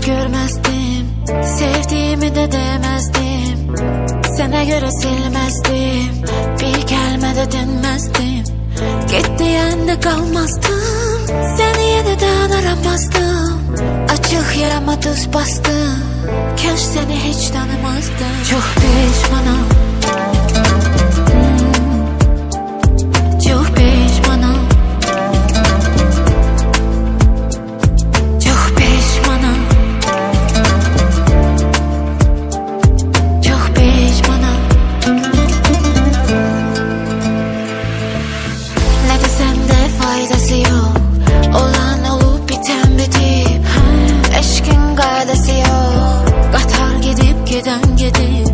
görmezdim, sevdiğimi de demezdim. Sana göre silmezdim, bir kelime de dinmezdim. Git diyende kalmazdım, seni yeniden aramazdım. Açık yarama tuz bastım, keş seni hiç tanımazdım. Çok pişmanım, çok pişmanım, çok pişmanım, çok pişmanım. Ne desem de faydası yok, olan olup biten bitip. Eşkin gaydası yok, qatar gidip giden gidip.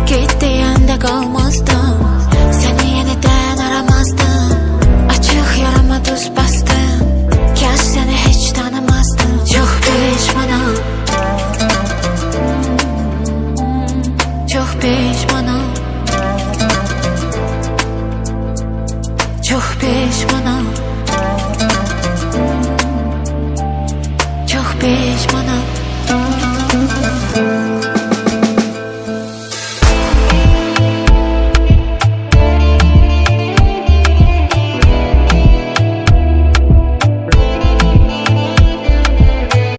Git diyende kalmazdım, seni yeniden aramazdım. Açık yarama tuz bastım, kaş seni hiç tanımazdım. Çok pişmanım, çok pişmanım, çok pişmanım, çok pişmanım.